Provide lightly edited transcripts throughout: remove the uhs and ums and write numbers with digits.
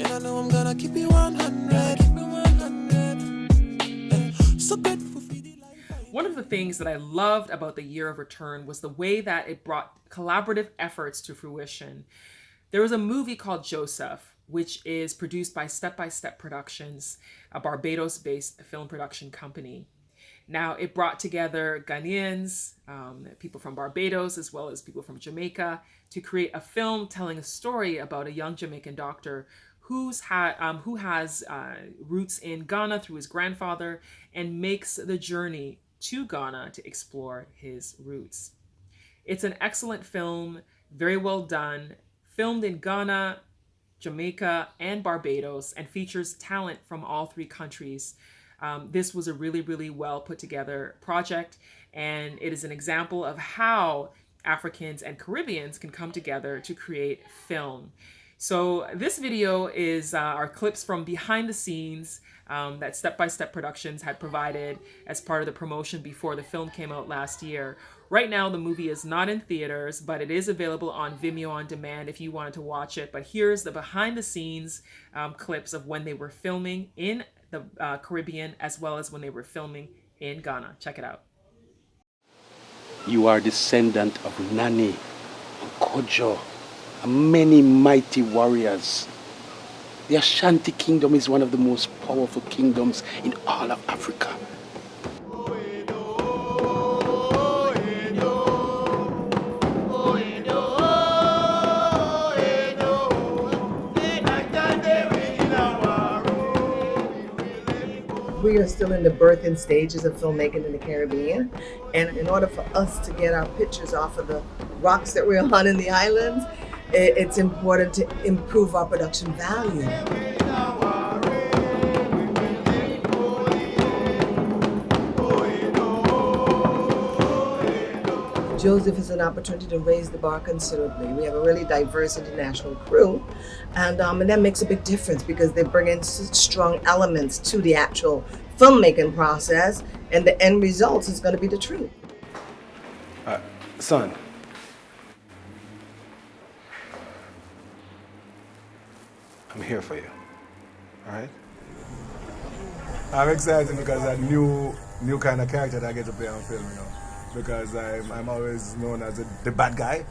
And I know I'm gonna keep you 100. So grateful for the life. One of the things that I loved about the Year of Return was the way that it brought collaborative efforts to fruition. There was a movie called Joseph, which is produced by Step by Step Productions, a Barbados-based film production company. Now, it brought together Ghanaians, people from Barbados, as well as people from Jamaica, to create a film telling a story about a young Jamaican doctor who has roots in Ghana through his grandfather and makes the journey to Ghana to explore his roots. It's an excellent film, very well done, filmed in Ghana, Jamaica, and Barbados, and features talent from all three countries. This was a really, really well put together project, and it is an example of how Africans and Caribbeans can come together to create film. So this video is our clips from behind the scenes that Step by Step Productions had provided as part of the promotion before the film came out last year. Right now, the movie is not in theaters, but it is available on Vimeo on demand if you wanted to watch it. But here's the behind the scenes clips of when they were filming in the Caribbean, as well as when they were filming in Ghana. Check it out. You are descendant of Nani, Kojo, and many mighty warriors. The Ashanti Kingdom is one of the most powerful kingdoms in all of Africa. We are still in the birthing stages of filmmaking in the Caribbean, and in order for us to get our pictures off of the rocks that we're on in the islands, it's important to improve our production value. Joseph is an opportunity to raise the bar considerably. We have a really diverse international crew, and that makes a big difference because they bring in such strong elements to the actual filmmaking process, and the end result is going to be the truth. Son, I'm here for you, all right? I'm excited because a new kind of character that I get to play on film, you know. Because I'm always known as the bad guy.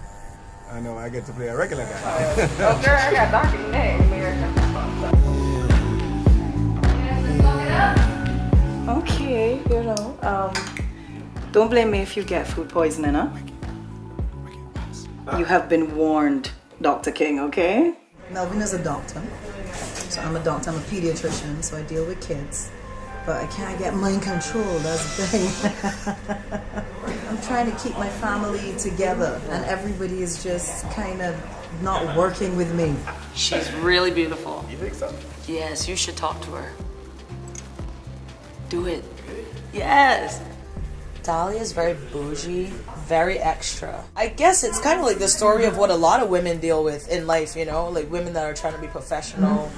I know I get to play a regular guy. Oh, girl, I got dark in the name. Okay, you know, don't blame me if you get food poisoning, huh? You have been warned, Dr. King, okay? Melvin is a doctor, so I'm a doctor. I'm a pediatrician, so I deal with kids. But I can't get mind control, that's the thing. I'm trying to keep my family together, and everybody is just kind of not working with me. She's really beautiful. You think so? Yes, you should talk to her. Do it. Yes. Dahlia is very bougie, very extra. I guess it's kind of like the story of what a lot of women deal with in life, you know, like women that are trying to be professional.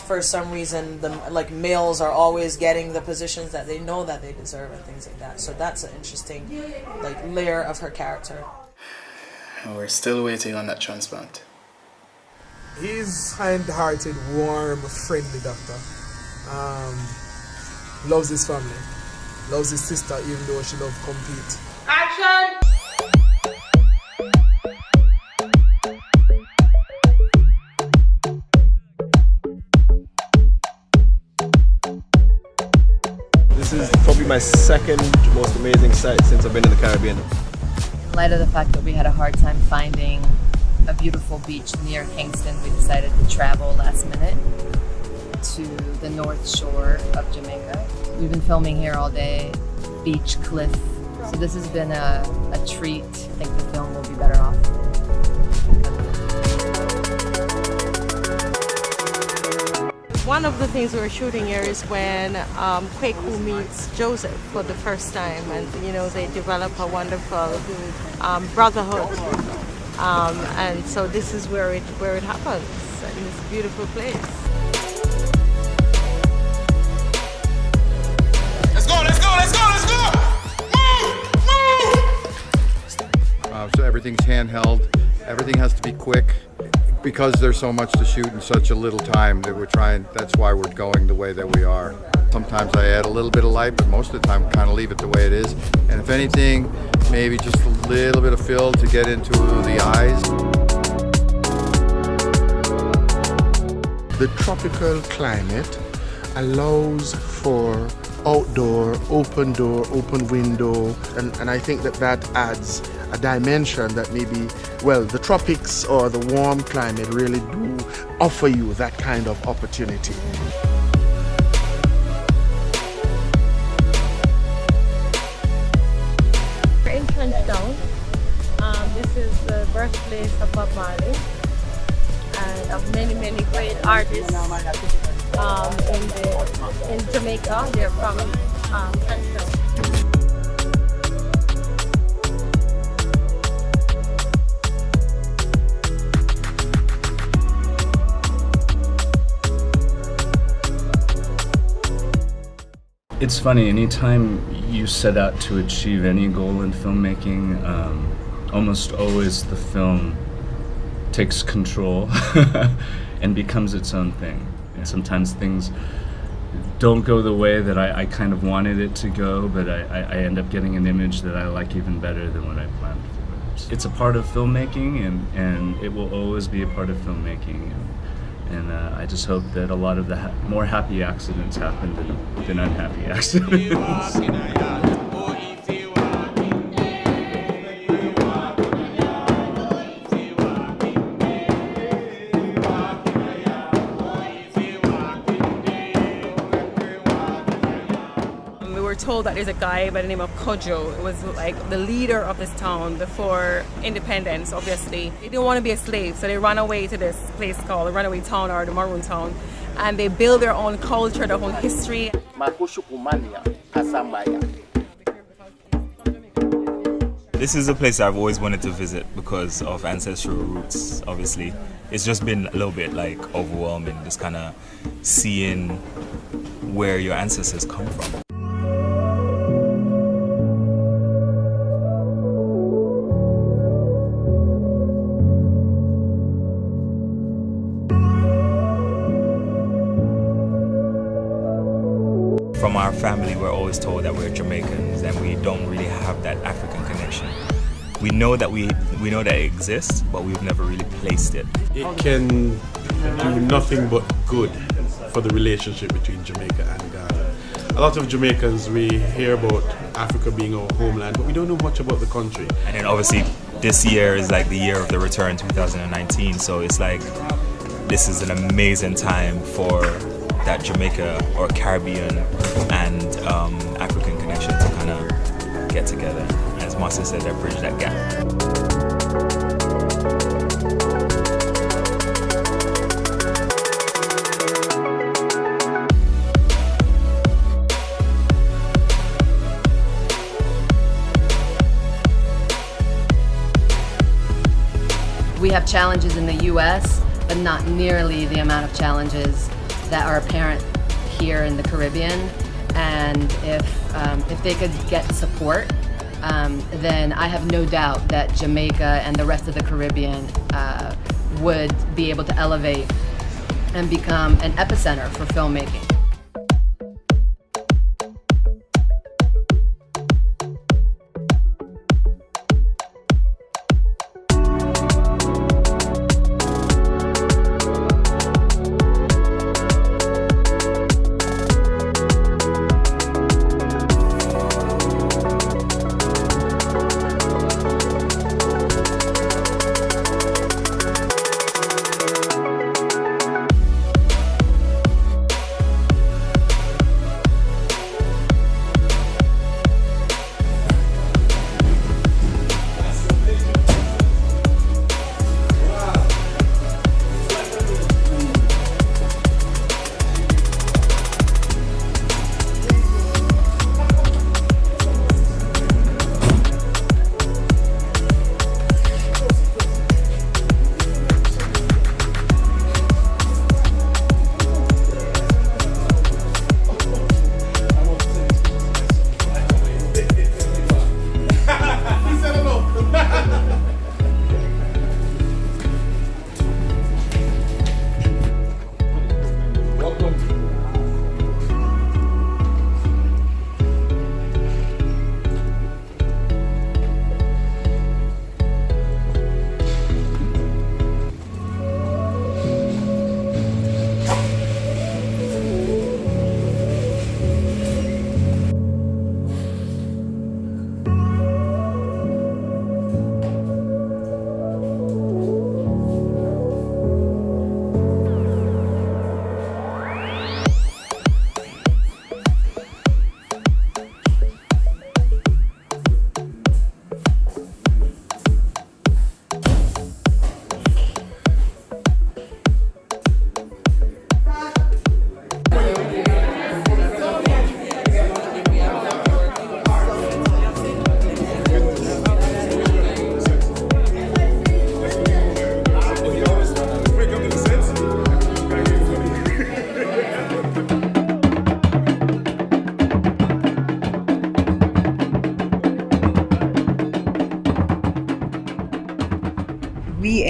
For some reason, like males are always getting the positions that they know that they deserve and things like that. So that's an interesting like layer of her character. We're still waiting on that transplant. He's kind-hearted, warm, friendly doctor. Loves his family. Loves his sister even though she loves compete. Action! This is probably my second most amazing sight since I've been in the Caribbean. In light of the fact that we had a hard time finding a beautiful beach near Kingston, we decided to travel last minute to the north shore of Jamaica. We've been filming here all day, beach, cliff. So this has been a treat. I think the film will be better off. One of the things we were shooting here is when Kwaku meets Joseph for the first time, and you know they develop a wonderful brotherhood. And so this is where it happens in this beautiful place. Let's go, let's go, let's go, let's go! Move, move! So everything's handheld. Everything has to be quick. because there's so much to shoot in such a little time that we're trying, that's why we're going the way that we are. Sometimes I add a little bit of light, but most of the time kind of leave it the way it is. And if anything, maybe just a little bit of fill to get into the eyes. The tropical climate allows for outdoor, open door, open window, and I think that adds a dimension that maybe, well, the tropics or the warm climate really do offer you that kind of opportunity. We're in Trenchtown. This is the birthplace of Bob Marley and of many great artists in Jamaica. They're from Trenchtown. It's funny, anytime you set out to achieve any goal in filmmaking, almost always the film takes control and becomes its own thing. And sometimes things don't go the way that I kind of wanted it to go, but I end up getting an image that I like even better than what I planned for. It's a part of filmmaking, and it will always be a part of filmmaking. And I just hope that a lot of the more happy accidents happen than unhappy accidents. We were told that there's a guy by the name of Kojo. It was like the leader of this town before independence, obviously. They didn't want to be a slave, so they ran away to this place called the Runaway Town or the Maroon Town. And they build their own culture, their own history. This is a place I've always wanted to visit because of ancestral roots, obviously. It's just been a little bit like overwhelming, just kind of seeing where your ancestors come from. From our family, we're always told that we're Jamaicans and we don't really have that African connection. We know that we know that it exists, but we've never really placed it. It can do nothing but good for the relationship between Jamaica and Ghana. A lot of Jamaicans, we hear about Africa being our homeland, but we don't know much about the country. And then obviously this year is like the year of the return, 2019, so it's like this is an amazing time for that Jamaica or Caribbean and African connection to kind of get together. As Marcia said, they bridge that gap. We have challenges in the US, but not nearly the amount of challenges that are apparent here in the Caribbean. And if they could get support, then I have no doubt that Jamaica and the rest of the Caribbean would be able to elevate and become an epicenter for filmmaking.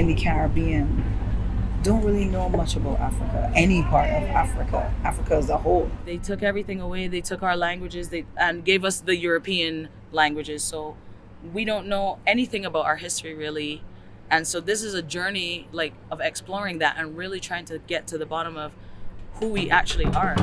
in the Caribbean don't really know much about Africa, any part of Africa, Africa as a whole. They took everything away. They took our languages and gave us the European languages. So we don't know anything about our history really. And so this is a journey of exploring that and really trying to get to the bottom of who we actually are.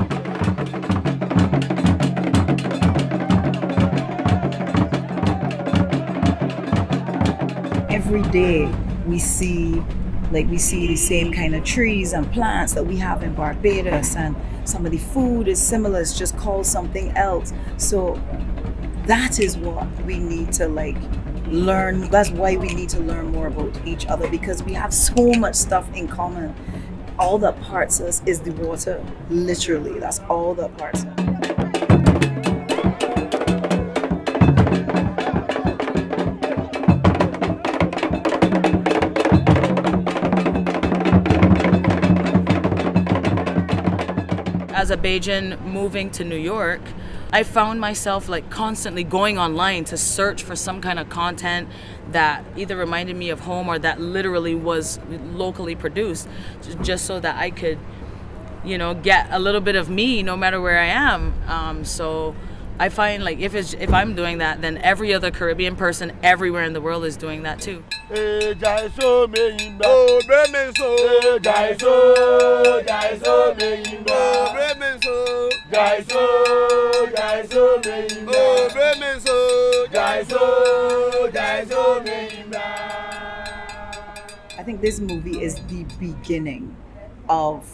Every day we see the same kind of trees and plants that we have in Barbados, and some of the food is similar, it's just called something else. So that is what we need to learn. That's why we need to learn more about each other, because we have so much stuff in common. All that parts us is the water, literally. That's all that parts us. As a Bajan moving to New York, I found myself constantly going online to search for some kind of content that either reminded me of home or that literally was locally produced, just so that I could, get a little bit of me no matter where I am. So I find if I'm doing that, then every other Caribbean person everywhere in the world is doing that too. I think this movie is the beginning of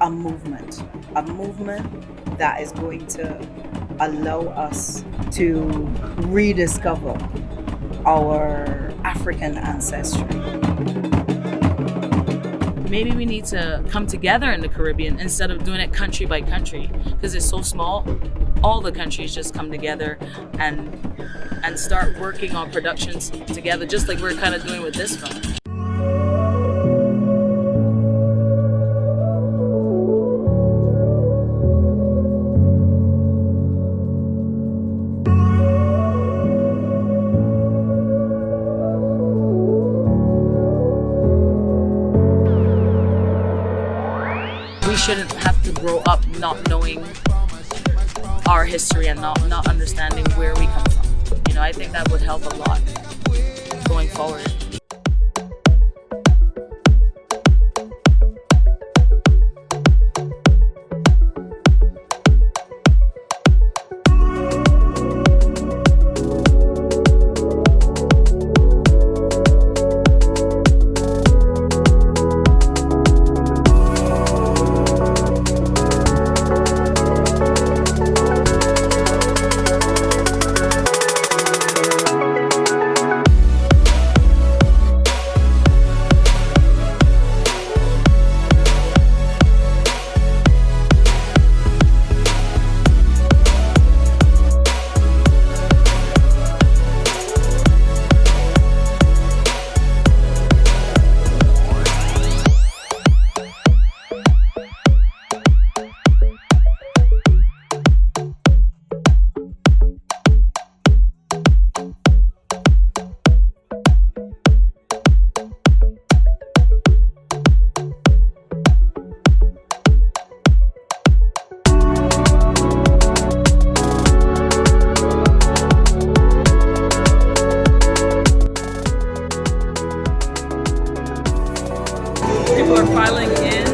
a movement that is going to allow us to rediscover our African ancestry. Maybe we need to come together in the Caribbean instead of doing it country by country, because it's so small. All the countries just come together and start working on productions together, just like we're kind of doing with this film. We shouldn't have to grow up not knowing our history and not understanding where we come from. I think that would help a lot going forward. People are filing in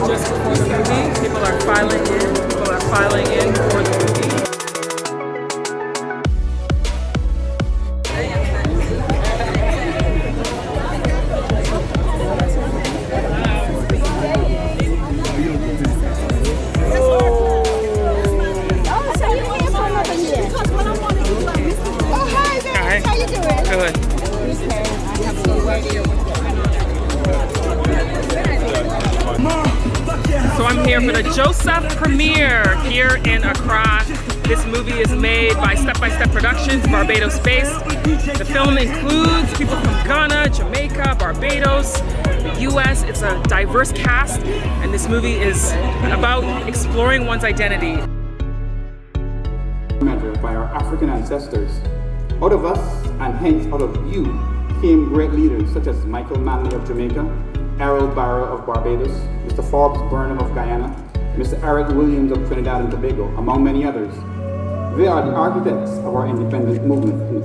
just before the movie. People are filing in. People are filing in for the movie. Oh, hi there. How you doing? Good. So I'm here for the Joseph premiere here in Accra. This movie is made by Step by Step Productions, Barbados-based. The film includes people from Ghana, Jamaica, Barbados, the US. It's a diverse cast, and this movie is about exploring one's identity. By our African ancestors, out of us and hence out of you became great leaders such as Michael Manley of Jamaica, Errol Barrow of Barbados, Mr. Forbes Burnham of Guyana, Mr. Eric Williams of Trinidad and Tobago, among many others. They are the architects of our independence movement,